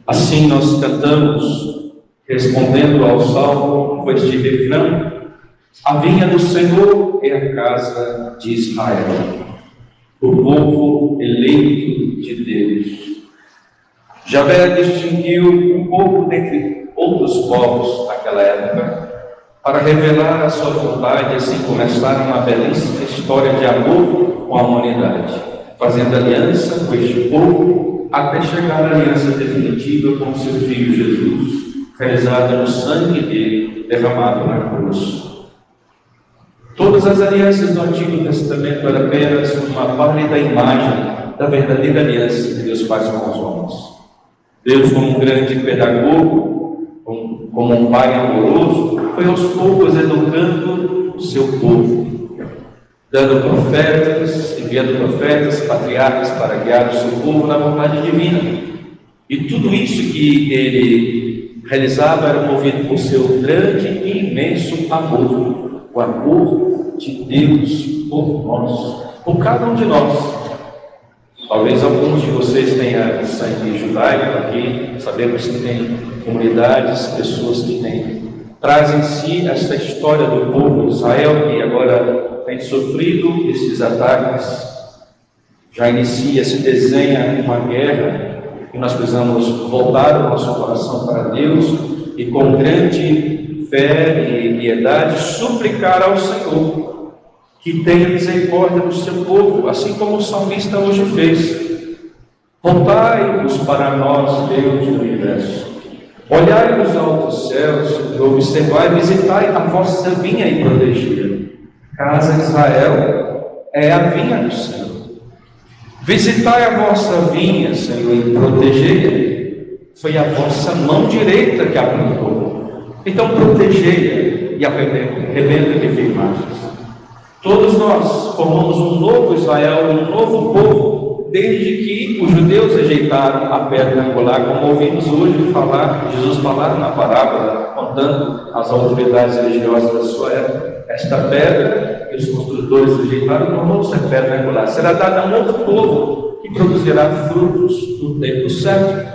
Assim nós cantamos, respondendo ao salmo com este refrão: a vinha do Senhor é a casa de Israel, o povo eleito de Deus. Javé distinguiu um povo dentre outros povos naquela época para revelar a sua vontade e assim começar uma belíssima história de amor com a humanidade, fazendo aliança com este povo até chegar à aliança definitiva com seu Filho Jesus, realizada no sangue dele derramado na cruz. Todas as alianças do Antigo Testamento eram apenas uma pálida imagem da verdadeira aliança que Deus faz com os homens. Deus, como um grande pedagogo, como um pai amoroso, foi aos poucos educando o seu povo, dando profetas, enviando profetas, patriarcas para guiar o seu povo na vontade divina. E tudo isso que ele realizava era movido por seu grande e imenso amor, o amor de Deus por nós, por cada um de nós. Talvez alguns de vocês tenham sangue judaico aqui, sabemos que tem comunidades, pessoas que trazem em si esta história do povo de Israel, que agora tem sofrido esses ataques, já inicia, se desenha uma guerra, e nós precisamos voltar o nosso coração para Deus e com grande fé e piedade suplicar ao Senhor que tenha misericórdia do seu povo, assim como o salmista hoje fez. Voltai-vos para nós, Deus do universo. Olhai nos altos céus, observai, visitai a vossa vinha e protegei-a. Casa de Israel é a vinha do Senhor. Visitai a vossa vinha, Senhor, e protegei-a. Foi a vossa mão direita que a plantou. Então protegei-a e arrebenta-lhe firmagens. Todos nós formamos um novo Israel, um novo povo, desde que os judeus rejeitaram a pedra angular, como ouvimos hoje Jesus falar na parábola, contando as autoridades religiosas da sua época. Esta pedra que os construtores rejeitaram tornou-se a pedra angular. Será dada a um outro povo que produzirá frutos no tempo certo.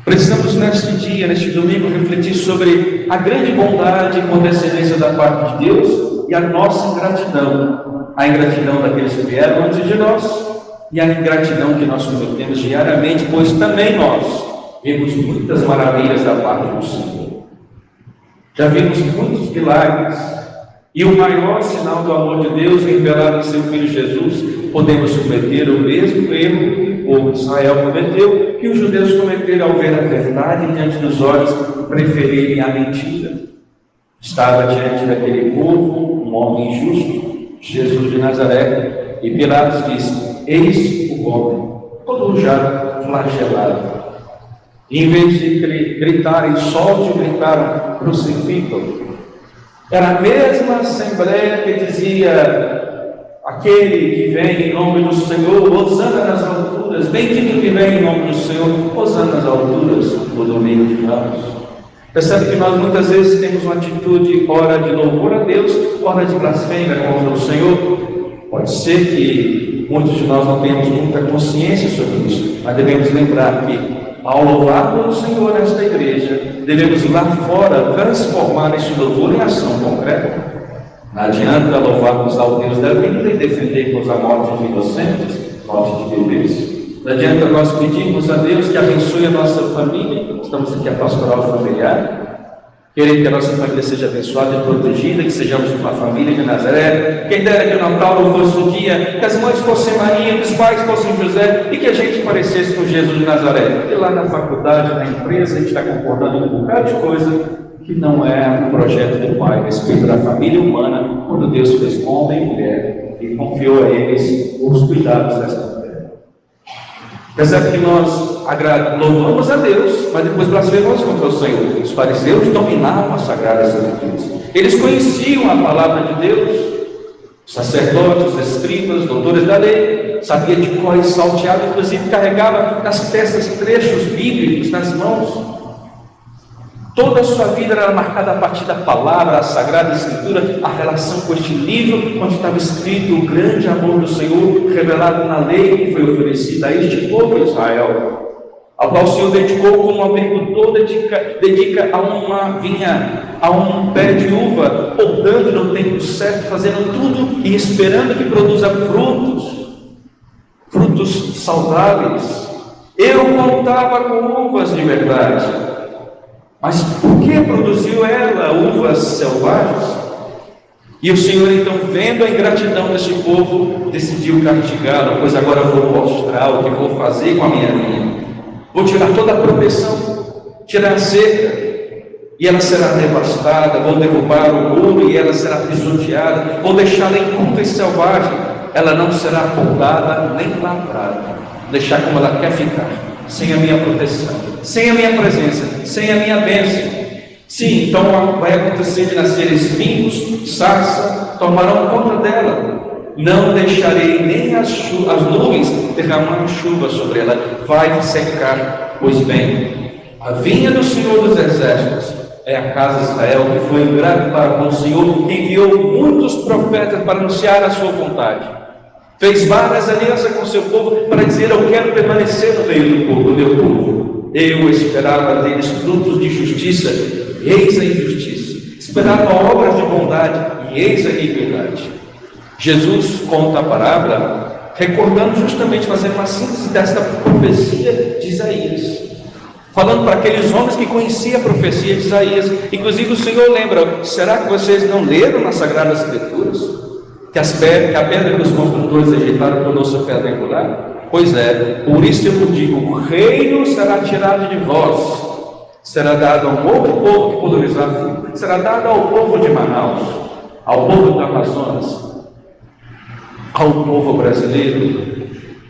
Precisamos neste dia, neste domingo, refletir sobre a grande bondade e condescendência da parte de Deus e a nossa ingratidão, a ingratidão daqueles que vieram antes de nós e a ingratidão que nós cometemos diariamente, pois também nós vemos muitas maravilhas da parte do Senhor. Já vimos muitos milagres e o maior sinal do amor de Deus revelado em seu Filho Jesus. Podemos cometer o mesmo erro que o povo de Israel cometeu, que os judeus cometeram ao ver a verdade diante dos olhos e preferirem a mentira. Estava diante daquele povo um homem justo, Jesus de Nazaré, e Pilatos disse: eis o homem, todo já flagelado. E em vez de gritarem, solte, gritaram: crucificam. Era a mesma assembleia que dizia: aquele que vem em nome do Senhor, hosana nas alturas, bendito que vem em nome do Senhor, hosana nas alturas, no domingo de Ramos. Percebe que nós muitas vezes temos uma atitude, ora de louvor a Deus, ora de blasfêmia contra o Senhor. Pode ser que muitos de nós não tenhamos muita consciência sobre isso, mas devemos lembrar que, ao louvar o Senhor nesta igreja, devemos lá fora transformar esse louvor em ação concreta. Não adianta louvarmos ao Deus da vida e defendermos a morte de inocentes, morte de bebês. Não adianta nós pedirmos a Deus que abençoe a nossa família. Estamos aqui a pastoral familiar, querer que a nossa família seja abençoada e protegida, que sejamos uma família de Nazaré. Quem dera que o Natal não fosse o dia, que as mães fossem Maria, que os pais fossem José, e que a gente parecesse com Jesus de Nazaré. E lá na faculdade, na empresa, a gente está concordando em um bocado de coisa que não é um projeto do Pai, a respeito da família humana, quando Deus fez homem e mulher e confiou a eles os cuidados desta mulher. Percebe que nós louvamos a Deus, mas depois blasfemamos contra o Senhor. Os fariseus dominavam as sagradas escrituras. Eles conheciam a palavra de Deus, os sacerdotes, os escribas, doutores da lei, sabia de cor e salteado, inclusive carregava nas testas trechos bíblicos nas mãos. Toda a sua vida era marcada a partir da palavra, a Sagrada Escritura, a relação com este livro, onde estava escrito o grande amor do Senhor, revelado na lei que foi oferecida a este povo de Israel. ao qual o Senhor dedicou como um agricultor dedica a uma vinha, a um pé de uva, podando no tempo certo, fazendo tudo e esperando que produza frutos saudáveis. Eu contava com uvas de verdade, mas por que produziu ela uvas selvagens? E o Senhor, então, vendo a ingratidão deste povo, decidiu castigá-lo, pois agora vou mostrar o que vou fazer com a minha vinha. Vou tirar toda a proteção, tirar a cerca, e ela será devastada. Vou derrubar o muro e ela será pisoteada. Vou deixá-la incúbil e selvagem. Ela não será podada nem lavrada. Deixar como ela quer ficar, sem a minha proteção, sem a minha presença, sem a minha bênção. Sim, então vai acontecer de nascer espinhos, sarça, tomarão conta dela. Não deixarei nem as nuvens derramar chuva sobre ela, vai secar. Pois bem, a vinha do Senhor dos Exércitos é a casa de Israel, que foi ingrato para com o Senhor, que enviou muitos profetas para anunciar a sua vontade. Fez várias alianças com o seu povo para dizer: eu quero permanecer no meio do meu povo. Eu esperava deles frutos de justiça, e eis a injustiça. Esperava obras de bondade, e eis a iniquidade. Jesus conta a parábola recordando justamente, fazendo uma síntese desta profecia de Isaías, falando para aqueles homens que conheciam a profecia de Isaías. Inclusive o Senhor lembra: será que vocês não leram nas Sagradas Escrituras que a pedra que os construtores rejeitaram tornou-se pedra angular? Pois é, por isso eu vos digo: o reino será tirado de vós, será dado a um outro povo que produzirá fruto, será dado ao povo de Manaus, ao povo do Amazonas, ao povo brasileiro,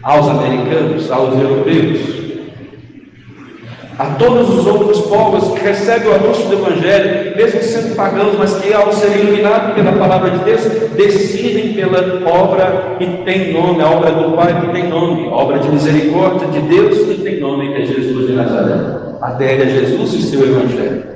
aos americanos, aos europeus, a todos os outros povos que recebem o anúncio do Evangelho, mesmo sendo pagãos, mas que, ao serem iluminados pela palavra de Deus, decidem pela obra que tem nome, a obra do Pai que tem nome, a obra de misericórdia de Deus que tem nome, que é Jesus de Nazaré. Adere a Jesus e seu Evangelho.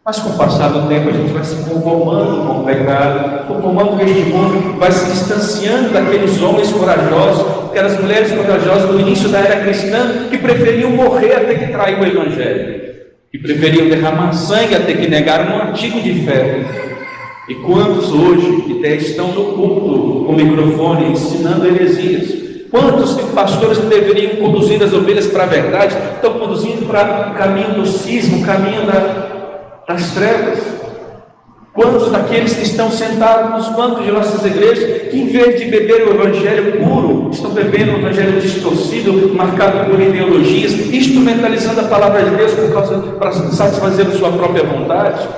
Mas com o passar do tempo a gente vai se conformando com o pecado, conformando com este mundo, vai se distanciando daqueles homens corajosos, aquelas mulheres corajosas do início da era cristã, que preferiam morrer até que trair o Evangelho, que preferiam derramar sangue até que negar um artigo de fé. E quantos hoje que até estão no culto com o microfone ensinando heresias? Quantos pastores que deveriam conduzir as ovelhas para a verdade estão conduzindo para o caminho do cisma, o caminho das trevas? Quantos daqueles que estão sentados nos bancos de nossas igrejas, que em vez de beber o Evangelho puro, estão bebendo o Evangelho distorcido, marcado por ideologias, instrumentalizando a palavra de Deus para satisfazer a sua própria vontade?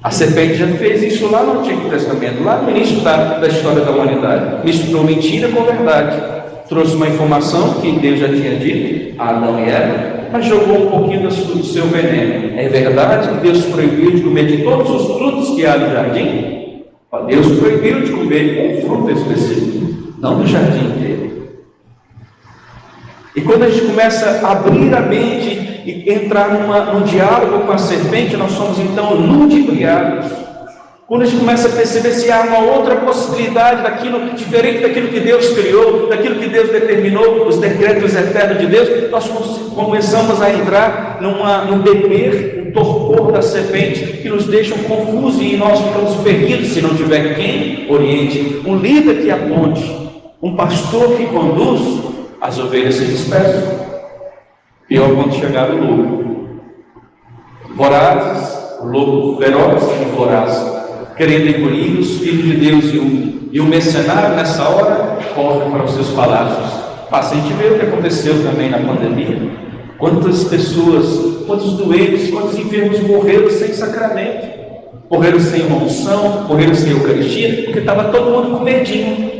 A serpente já fez isso lá no Antigo Testamento, lá no início da história da humanidade. Misturou mentira com verdade. Trouxe uma informação que Deus já tinha dito a Adão e Eva, mas jogou um pouquinho do seu veneno. É verdade que Deus proibiu de comer de todos os frutos que há no jardim? Deus proibiu de comer um fruto específico, não do jardim inteiro. E quando a gente começa a abrir a mente e entrar num diálogo com a serpente, nós somos então ludibriados. Quando a gente começa a perceber se há uma outra possibilidade daquilo diferente daquilo que Deus criou, daquilo que Deus determinou, os decretos eternos de Deus, nós começamos a entrar no beber, no torpor da serpente, que nos deixam confusos e nós ficamos perdidos se não tiver quem oriente, um líder que aponte, um pastor que conduz. As ovelhas se dispersam. Pior quando chegar o lobo. Vorazes, o lobo feroz e voraz, querendo engolir os filhos de Deus, e o mercenário nessa hora corre para os seus palácios. A gente vê o que aconteceu também na pandemia. Quantas pessoas, quantos doentes, quantos enfermos morreram sem sacramento, morreram sem uma unção, morreram sem Eucaristia, porque estava todo mundo com medinho.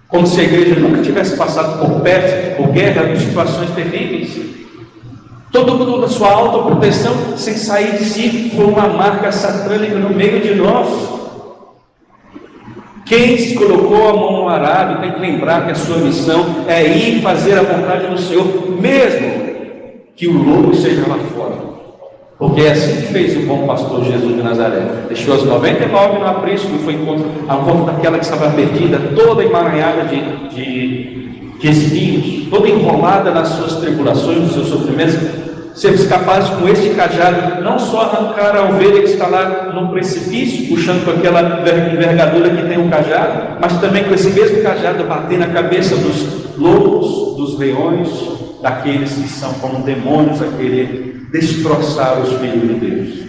Como se a igreja nunca tivesse passado por peste, por guerra, por situações terríveis. Todo mundo na sua autoproteção, sem sair de si, por uma marca satânica no meio de nós. Quem se colocou a mão no arado tem que lembrar que a sua missão é ir fazer a vontade do Senhor, mesmo que o lobo seja lá fora. Porque é assim que fez o bom pastor Jesus de Nazaré. Deixou as 99 no aprisco e foi ao encontro daquela que estava perdida, toda emaranhada de de espinhos, toda enrolada nas suas tribulações, nos seus sofrimentos, sermos capazes com este cajado, não só arrancar a ovelha que está lá no precipício, puxando com aquela envergadura que tem um cajado, mas também com esse mesmo cajado bater na cabeça dos lobos, dos leões, daqueles que são como demônios a querer destroçar os filhos de Deus.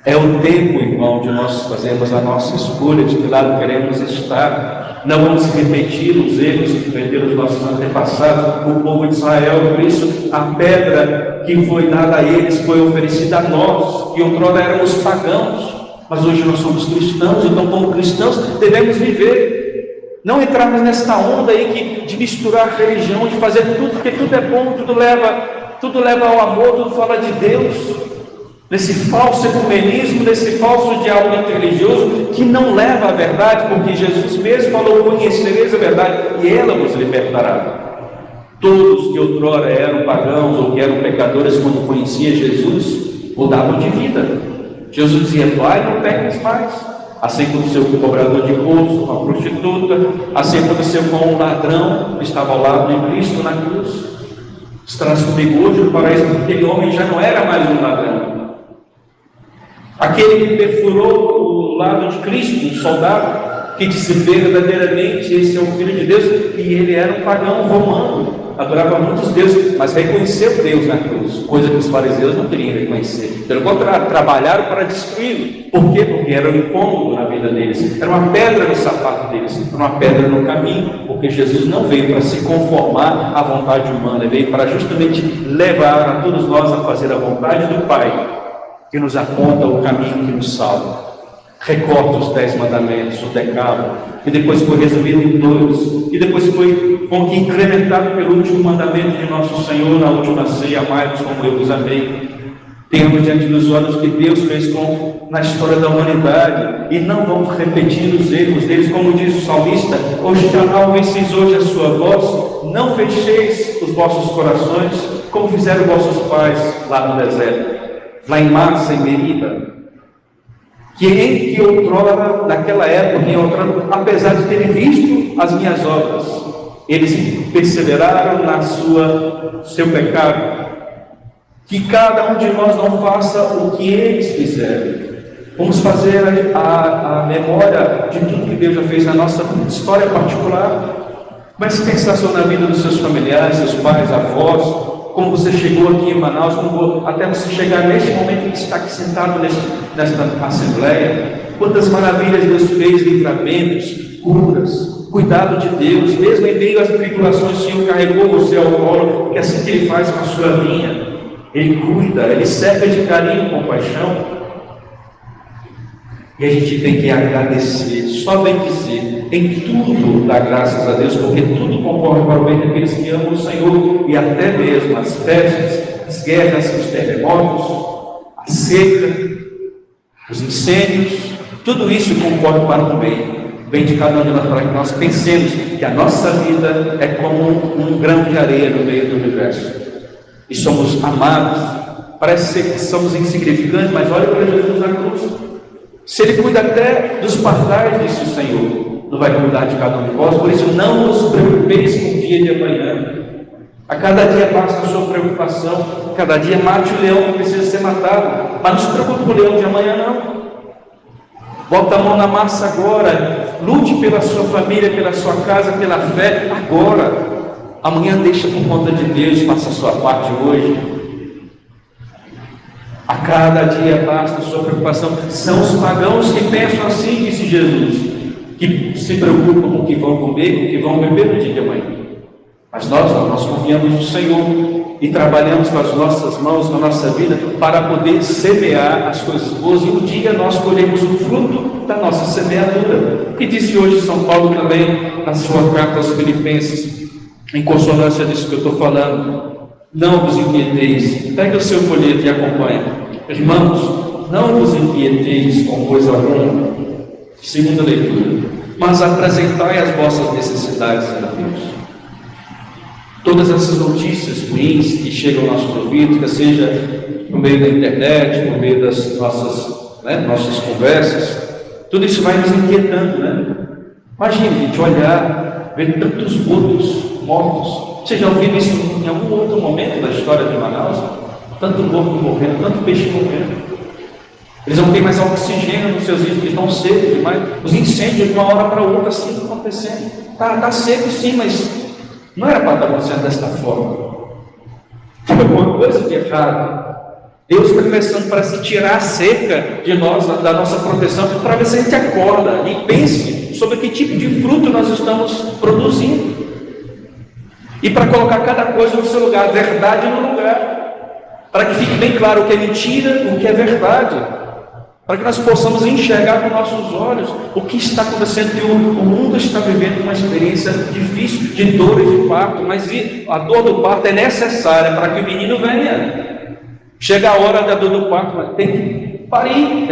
É o tempo, irmão, de nós fazermos a nossa escolha de que lado queremos estar. Não vamos repetir os erros que cometeram os nossos antepassados, o povo de Israel. Por isso, a pedra que foi dada a eles foi oferecida a nós, que outrora éramos pagãos, mas hoje nós somos cristãos. Então, como cristãos, devemos viver, não entrarmos nesta onda aí de misturar religião, de fazer tudo, porque tudo é bom, tudo leva ao amor, tudo fala de Deus. Nesse falso ecumenismo, nesse falso diálogo interreligioso que não leva à verdade, porque Jesus mesmo falou: conhecereis a verdade e ela vos libertará. Todos que outrora eram pagãos ou que eram pecadores, quando conheciam Jesus, mudavam de vida. Jesus dizia: vai, não peques mais. Assim aconteceu com o cobrador de impostos, com a prostituta, assim aconteceu com um ladrão que estava ao lado de Cristo na cruz. Estarás comigo hoje no paraíso, porque aquele homem já não era mais um ladrão. Aquele que perfurou o lado de Cristo, um soldado, que disse verdadeiramente: esse é o Filho de Deus, e ele era um pagão romano, adorava muitos deuses, mas reconheceu Deus na cruz, coisa que os fariseus não queriam reconhecer. Pelo contrário, trabalharam para destruí-lo. Por quê? Porque era um incômodo na vida deles, era uma pedra no sapato deles, era uma pedra no caminho, porque Jesus não veio para se conformar à vontade humana, ele veio para justamente levar a todos nós a fazer a vontade do Pai, que nos aponta o caminho que nos salva. Recorta os 10 mandamentos, o decálogo, que depois foi resumido em 2, e depois foi incrementado pelo último mandamento de nosso Senhor na última ceia: amai-vos como eu vos amei. Temos diante dos olhos que Deus fez na história da humanidade, e não vamos repetir os erros deles, como diz o salmista: oxalá ouvisseis hoje a sua voz, não fecheis os vossos corações, como fizeram vossos pais lá no deserto, lá em Massa, em Meriba, que outrora, naquela época, apesar de terem visto as minhas obras, eles perseveraram na seu pecado. Que cada um de nós não faça o que eles fizeram. Vamos fazer a memória de tudo que Deus já fez na nossa história particular. Comece a pensar só na vida dos seus familiares, seus pais, avós, como você chegou aqui em Manaus, até você chegar neste momento que está aqui sentado nesta assembleia. Quantas maravilhas Deus fez, livramentos, curas, cuidado de Deus, mesmo em meio às tribulações. O Senhor carregou você ao colo, que é assim que Ele faz com a sua vinha. Ele cuida, Ele cerca de carinho e compaixão. E a gente tem que agradecer, só bem dizer, em tudo dar graças a Deus, porque tudo concorre para o bem daqueles que amam o Senhor, e até mesmo as pestes, as guerras, os terremotos, a seca, os incêndios, tudo isso concorre para o bem de cada um de nós, para que nós pensemos que a nossa vida é como um grão de areia no meio do universo, e somos amados. Parece ser que somos insignificantes, mas olha para Jesus na cruz. Se Ele cuida até dos pardais, disse o Senhor, não vai cuidar de cada um de vós. Por isso, não vos preocupeis com o dia de amanhã. A cada dia basta a sua preocupação. Cada dia mate o leão que precisa ser matado, mas não se preocupe com o leão de amanhã, não. Bota a mão na massa agora. Lute pela sua família, pela sua casa, pela fé agora. Amanhã deixa por conta de Deus, faça a sua parte hoje. A cada dia basta a sua preocupação. São os pagãos que pensam assim, disse Jesus, que se preocupam com o que vão comer, com o que vão beber no dia de amanhã. Mas nós confiamos no Senhor e trabalhamos com as nossas mãos, com a nossa vida, para poder semear as coisas boas, e um dia nós colhemos o fruto da nossa semeadura. O que disse hoje São Paulo também na sua carta aos Filipenses, em consonância disso que eu estou falando: não vos inquieteis. Pega o seu folheto e acompanha. Irmãos, não vos inquieteis com coisa alguma. Segunda leitura: mas apresentai as vossas necessidades a Deus. Todas essas notícias ruins que chegam ao nosso ouvido, que seja por meio da internet, por meio das nossas conversas, tudo isso vai nos inquietando, né? Imagina a gente olhar, ver tantos votos mortos. Você já ouviu isso em algum outro momento da história de Manaus? Tanto porco morrendo, tanto peixe morrendo. Eles não têm mais oxigênio nos seus rios, eles estão secos demais. Os incêndios de uma hora para outra assim acontecendo. Está seco sim, mas não era para estar acontecendo desta forma. Tem alguma coisa de errado. Deus está começando para se tirar a seca de nós, da nossa proteção, para ver se a gente acorda e pense sobre que tipo de fruto nós estamos produzindo. E para colocar cada coisa no seu lugar, verdade no lugar, para que fique bem claro o que é mentira, o que é verdade, para que nós possamos enxergar com nossos olhos o que está acontecendo, que o mundo está vivendo uma experiência difícil, de dores de parto, mas a dor do parto é necessária para que o menino venha. Chega a hora da dor do parto, mas tem que parir.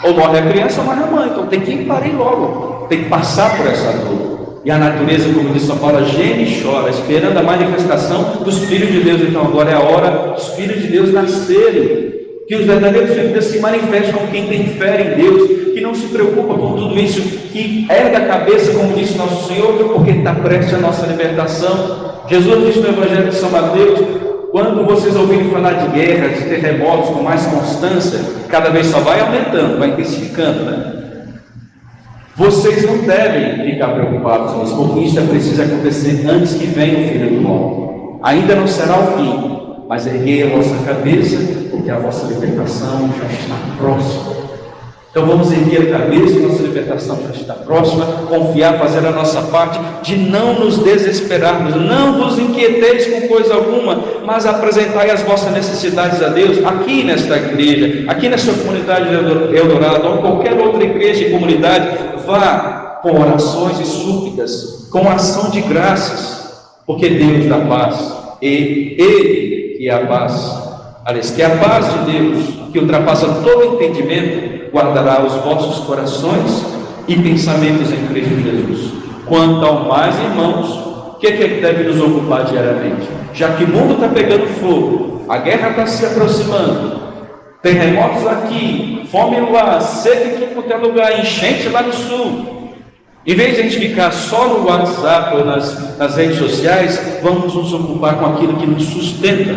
Ou morre a criança ou morre a mãe, então tem que parir logo, tem que passar por essa dor. E a natureza, como diz São Paulo, geme e chora, esperando a manifestação dos filhos de Deus. Então agora é a hora dos filhos de Deus nascerem, que os verdadeiros filhos de Deus se manifestam como quem tem fé em Deus, que não se preocupa com tudo isso, que ergue a cabeça, como disse nosso Senhor, porque está prestes a nossa libertação. Jesus disse no Evangelho de São Mateus: quando vocês ouvirem falar de guerra, de terremotos com mais constância, cada vez só vai aumentando, vai intensificando, né? Vocês não devem ficar preocupados com isso, porque isso é preciso acontecer antes que venha o Filho do Homem. Ainda não será o fim, mas erguei a vossa cabeça, porque a vossa libertação já está próxima. Então vamos erguer a cabeça, nossa libertação já está próxima, confiar, fazer a nossa parte, de não nos desesperarmos, não vos inquieteis com coisa alguma, mas apresentai as vossas necessidades a Deus, aqui nesta igreja, aqui nesta comunidade de Eldorado, ou qualquer outra igreja e comunidade. Vá com orações e súplicas, com ação de graças, porque Deus dá paz, e Ele que é a paz, aliás, que é a paz de Deus, que ultrapassa todo entendimento, guardará os vossos corações e pensamentos em Cristo Jesus. Quanto ao mais, irmãos, o que é que deve nos ocupar diariamente? Já que o mundo está pegando fogo, a guerra está se aproximando, terremotos aqui, fome lá, sede em qualquer lugar, enchente lá no sul. Em vez de a gente ficar só no WhatsApp ou nas redes sociais, vamos nos ocupar com aquilo que nos sustenta.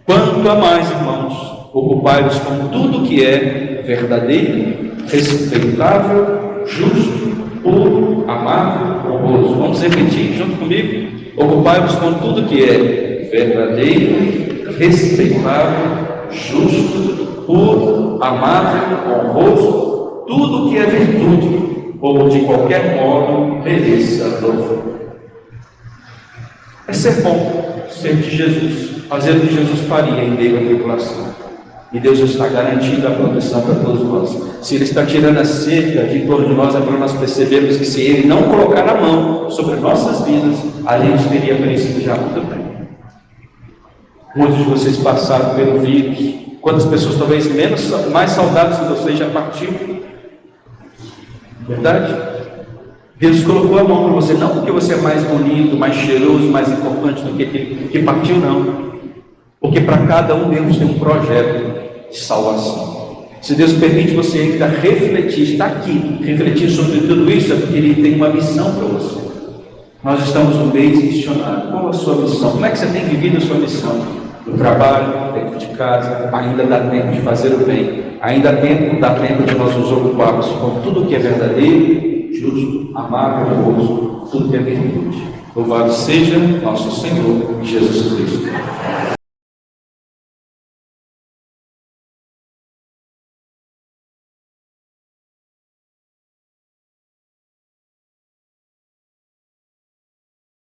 Quanto a mais, irmãos, ocupai-vos com tudo que é verdadeiro, respeitável, justo, puro, amável, honroso. Vamos repetir junto comigo? Ocupai-vos com tudo que é verdadeiro, respeitável, justo, puro, amável, honroso, tudo que é virtude, ou de qualquer modo mereça louvor. É ser bom, ser de Jesus, fazer o que Jesus faria em meio à tribulação. E Deus está garantindo a proteção para todos nós. Se Ele está tirando a cerca de torno de nós, é para nós percebermos que se Ele não colocar a mão sobre nossas vidas, a gente teria merecido já muito bem. Muitos de vocês passaram pelo vírus. Quantas pessoas talvez mais saudáveis que vocês já partiu? Verdade? Deus colocou a mão para você, não porque você é mais bonito, mais cheiroso, mais importante do que aquele que partiu, não. Porque para cada um Deus tem um projeto de salvação. Se Deus permite você ainda refletir, está aqui, refletir sobre tudo isso, é porque Ele tem uma missão para você. Nós estamos no mês missionário. Qual a sua missão? Como é que você tem vivido a sua missão? No trabalho, dentro de casa, ainda dá tempo de fazer o bem. Ainda dá tempo de nós nos ocuparmos com tudo que é verdadeiro, justo, amável, honroso, tudo que é virtude. Louvado seja nosso Senhor Jesus Cristo.